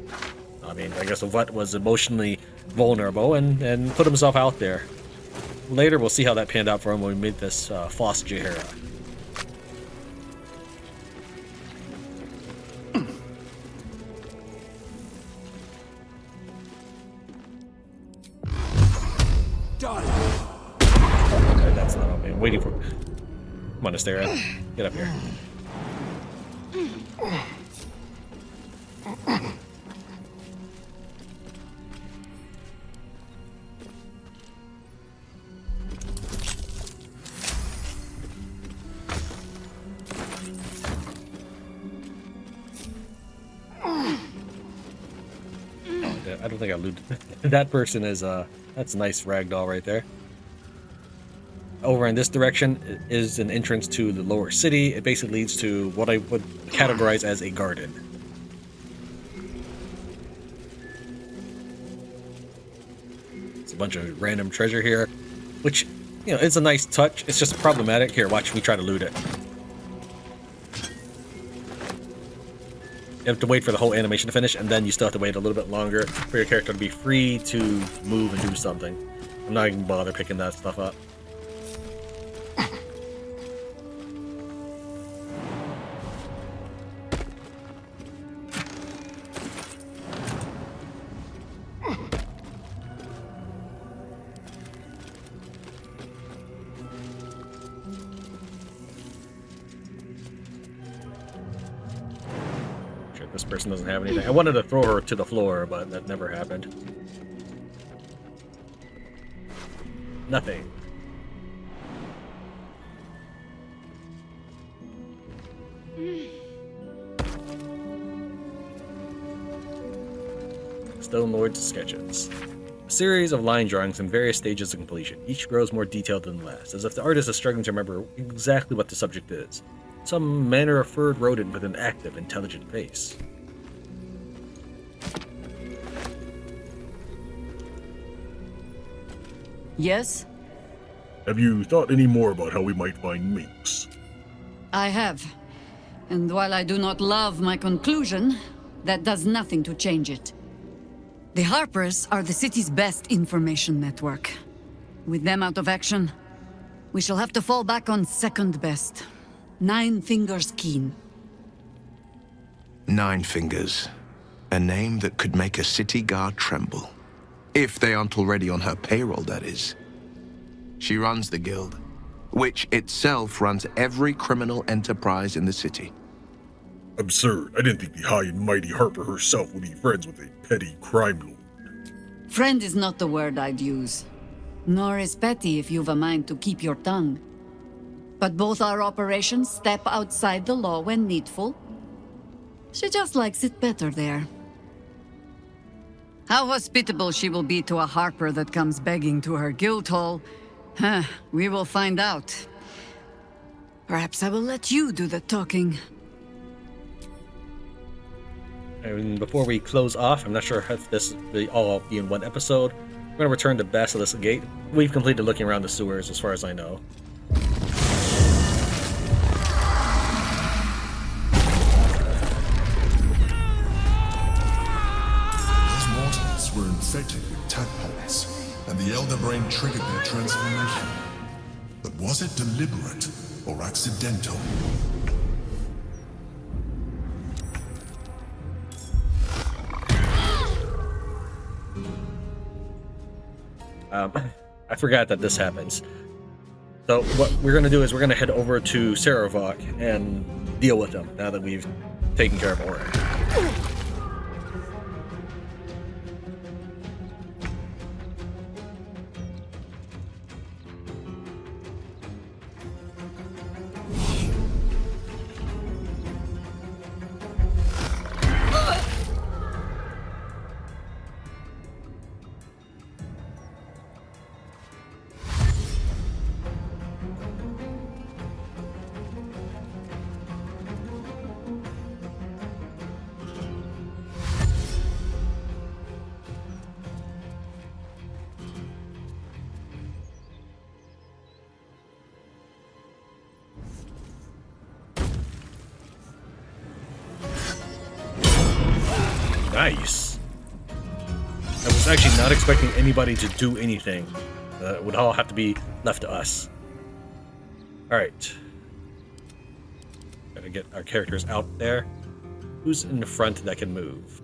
I mean, I guessOvat was emotionally vulnerable and put himself out there. Later, we'll see how that panned out for him when we meet this false Jaheira. Okay, that's not on me. I'm waiting for... Come on, Astera. Get up here. I don't think I looted. That person is that's a nice ragdoll right there. Over in this direction is an entrance to the lower city. It basically leads to what I would categorize as a garden. It's a bunch of random treasure here, which, you know, it's a nice touch. It's just problematic. Here, watch me try to loot it. You have to wait for the whole animation to finish, and then you still have to wait a little bit longer for your character to be free to move and do something. I'm not even bother picking that stuff up. This person doesn't have anything. I wanted to throw her to the floor, but that never happened. Nothing. Stone Lord's sketches. A series of line drawings in various stages of completion. Each grows more detailed than the last, as if the artist is struggling to remember exactly what the subject is. Some manner of furred rodent with an active, intelligent face. Yes? Have you thought any more about how we might find minks? I have. And while I do not love my conclusion, that does nothing to change it. The Harpers are the city's best information network. With them out of action, we shall have to fall back on second best. Nine Fingers Keen. Nine Fingers. A name that could make a city guard tremble. If they aren't already on her payroll, that is. She runs the guild, which itself runs every criminal enterprise in the city. Absurd. I didn't think the high and mighty Harper herself would be friends with a petty crime lord. Friend is not the word I'd use. Nor is petty if you've a mind to keep your tongue. But both our operations step outside the law when needful. She just likes it better there. How hospitable she will be to a Harper that comes begging to her guild hall, we will find out. Perhaps I will let you do the talking. And before we close off, I'm not sure if this will all be in one episode. We're going to return to Voiceless Gate. We've completed looking around the sewers, as far as I know. Were infected with tadpoles, and the Elder Brain triggered their transformation. But was it deliberate or accidental? I forgot that this happens. So what we're going to do is we're going to head over to Saravok and deal with them now that we've taken care of Orin. Nice. I was actually not expecting anybody to do anything. It would all have to be left to us. Alright. Gotta get our characters out there. Who's in the front that can move?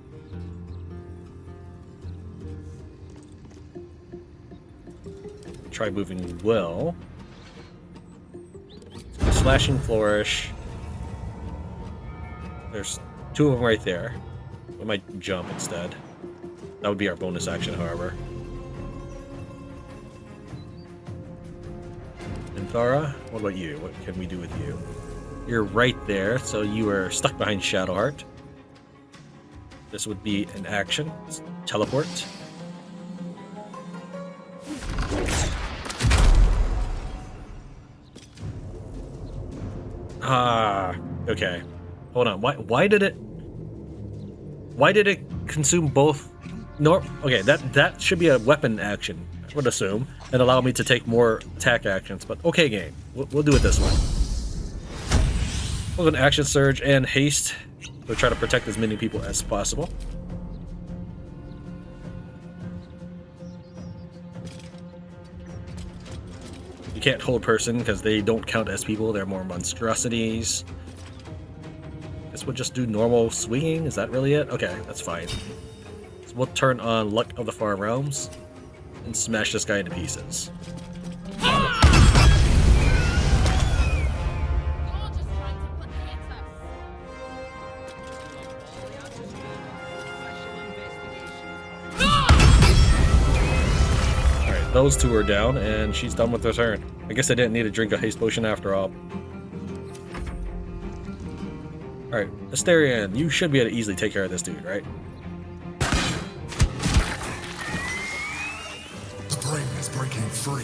Try moving well. Slashing flourish. There's two of them right there. We might jump instead. That would be our bonus action, however. And Thara, what about you? What can we do with you? You're right there, so you are stuck behind Shadowheart. This would be an action. Teleport. Ah, okay. Hold on. Why did it consume both? No, okay, that should be a weapon action, I would assume, and allow me to take more attack actions. But okay, game, we'll do it this way. We'll go to action surge and haste. We'll try to protect as many people as possible. You can't hold person because they don't count as people. They're more monstrosities. Guess we'll just do normal swinging. Is that really it? Okay, that's fine. So we'll turn on Luck of the Far Realms and smash this guy into pieces. Alright, those two are down, and she's done with her turn. I guess I didn't need to drink a haste potion after all. Alright, Asterion, you should be able to easily take care of this dude, right? The brain is breaking free.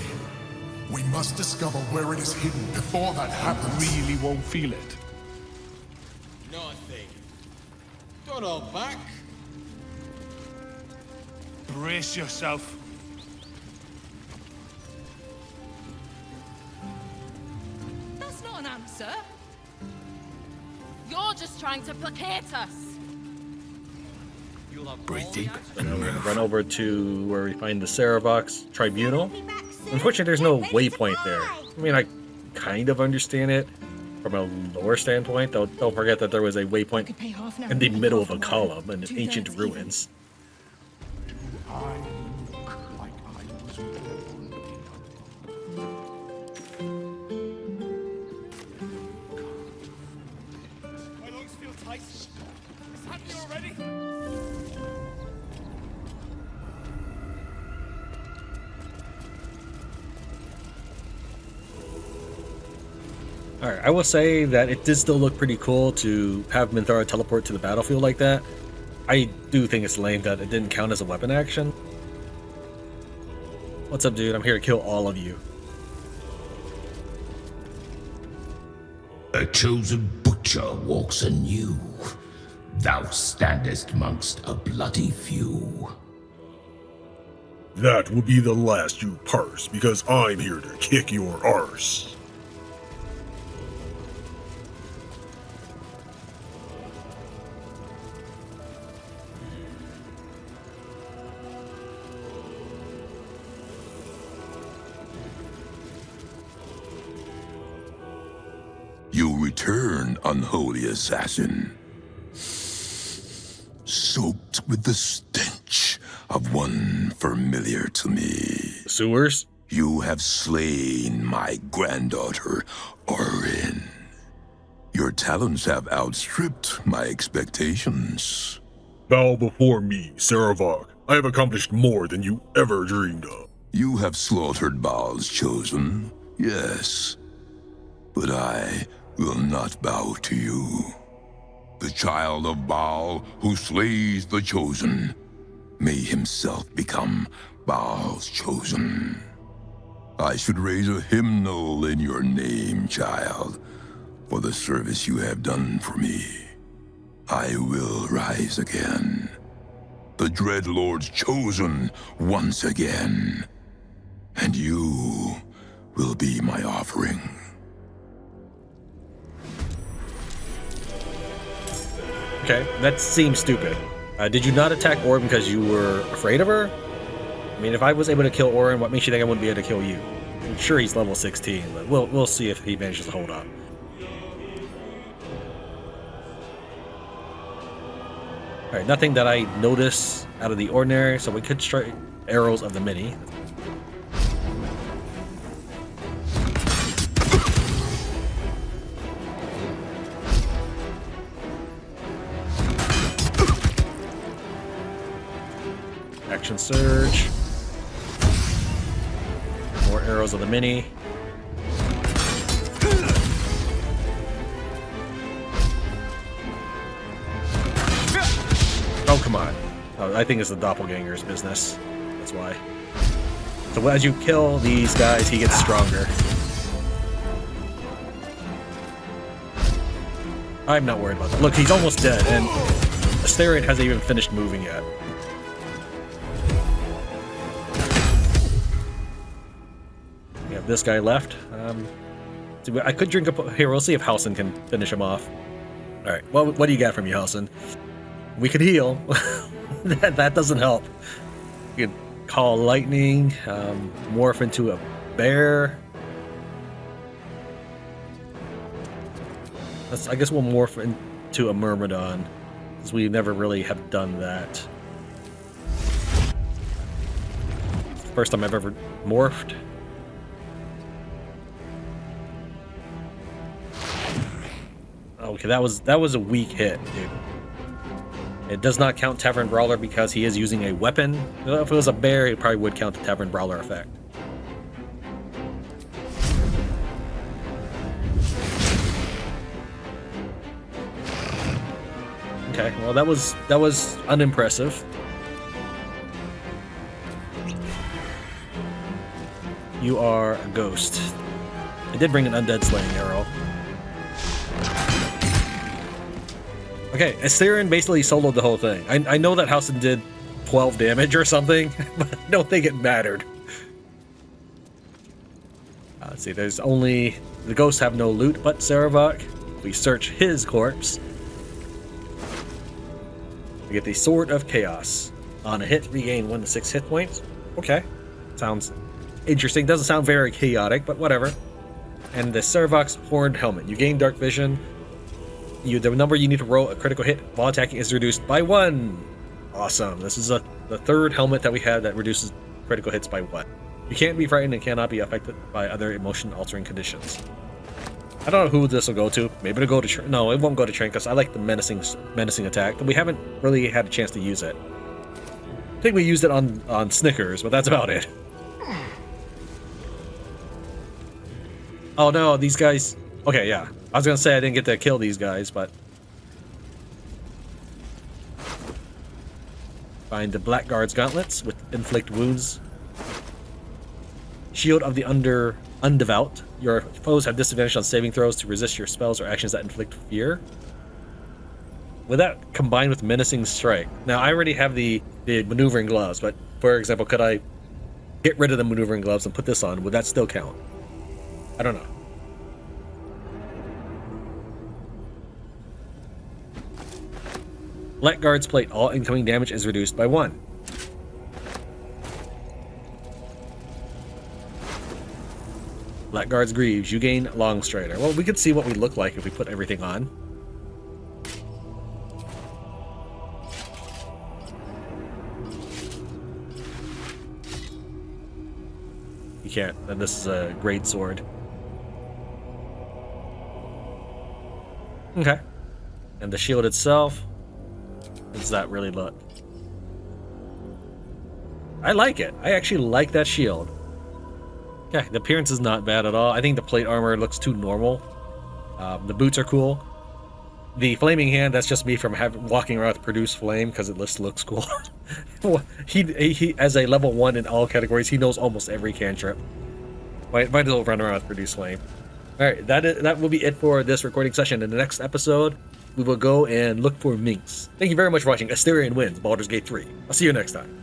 We must discover where it is hidden before that happens. Really won't feel it. Nothing. Don't hold back. Brace yourself. That's not an answer. You're just trying to placate us. Breathe deep and move. Run over to where we find the Saravox Tribunal. Unfortunately, there's no waypoint there. I mean, I kind of understand it from a lore standpoint, though don't forget that there was a waypoint in the middle of a column in ancient ruins. Alright, I will say that it did still look pretty cool to have Minthara teleport to the battlefield like that. I do think it's lame that it didn't count as a weapon action. What's up, dude? I'm here to kill all of you. A chosen butcher walks anew. Thou standest amongst a bloody few. That will be the last you parse, because I'm here to kick your arse. You return, unholy assassin, soaked with the stench of one familiar to me. Sewers? You have slain my granddaughter, Orin. Your talents have outstripped my expectations. Bow before me, Saravoc. I have accomplished more than you ever dreamed of. You have slaughtered Baal's chosen, yes, but I will not bow to you. The child of Baal who slays the chosen may himself become Baal's chosen. I should raise a hymnal in your name, child, for the service you have done for me. I will rise again, the Dread Lord's chosen once again, and you will be my offering. Okay, that seems stupid. Did you not attack Orin because you were afraid of her? I mean, if I was able to kill Orin, what makes you think I wouldn't be able to kill you? I'm sure he's level 16, but we'll see if he manages to hold up. Alright, nothing that I notice out of the ordinary, so we could strike arrows of the many. Action surge. More arrows of the mini. Oh, come on. Oh, I think it's the doppelganger's business. That's why. So as you kill these guys, he gets stronger. I'm not worried about that. Look, he's almost dead, and Astarion hasn't even finished moving yet. We have this guy left. So I could drink up here. We'll see if Halsin can finish him off. All right. What do you got from me, Halsin? We could heal. that doesn't help. You could call lightning, morph into a bear. I guess we'll morph into a myrmidon, because we never really have done that. It's the first time I've ever morphed. Okay, that was a weak hit, dude. It does not count Tavern Brawler because he is using a weapon. If it was a bear, it probably would count the Tavern Brawler effect. Okay, well that was unimpressive. You are a ghost. I did bring an undead slaying arrow. Okay, Astarion basically soloed the whole thing. I know that Halsin did 12 damage or something, but I don't think it mattered. Let's see, there's only... The ghosts have no loot but Saravok. We search his corpse. We get the Sword of Chaos. On a hit, regain 1 to 6 hit points. Okay, sounds interesting. Doesn't sound very chaotic, but whatever. And the Saravok's Horned Helmet. You gain Dark Vision. The number you need to roll a critical hit while attacking is reduced by 1. Awesome. This is the third helmet that we have that reduces critical hits by 1. You can't be frightened and cannot be affected by other emotion-altering conditions. I don't know who this will go to. Maybe it'll go to Tran. No, it won't go to Tran because I like the menacing attack. But we haven't really had a chance to use it. I think we used it on Snickers, but that's about it. Oh no, these guys... Okay, yeah. I was gonna say I didn't get to kill these guys, but... Find the Blackguard's Gauntlets with inflict wounds. Shield of the Undevout. Your foes have disadvantage on saving throws to resist your spells or actions that inflict fear. With that combined with Menacing Strike. Now, I already have the Maneuvering Gloves, but for example, could I get rid of the Maneuvering Gloves and put this on? Would that still count? I don't know. Blackguard's Plate. All incoming damage is reduced by 1. Blackguard's Greaves. You gain Long Strider. Well, we could see what we look like if we put everything on. You can't. And this is a great sword. Okay. And the shield itself. How does that really look? I like it. I actually like that shield. Yeah, the appearance is not bad at all. I think the plate armor looks too normal. The boots are cool. The flaming hand, that's just me from walking around with Produce Flame because it just looks cool. he as a level 1 in all categories, he knows almost every cantrip. Might as well run around with Produce Flame. Alright, that will be it for this recording session. In the next episode, we will go and look for minks. Thank you very much for watching. Astarion wins Baldur's Gate 3. I'll see you next time.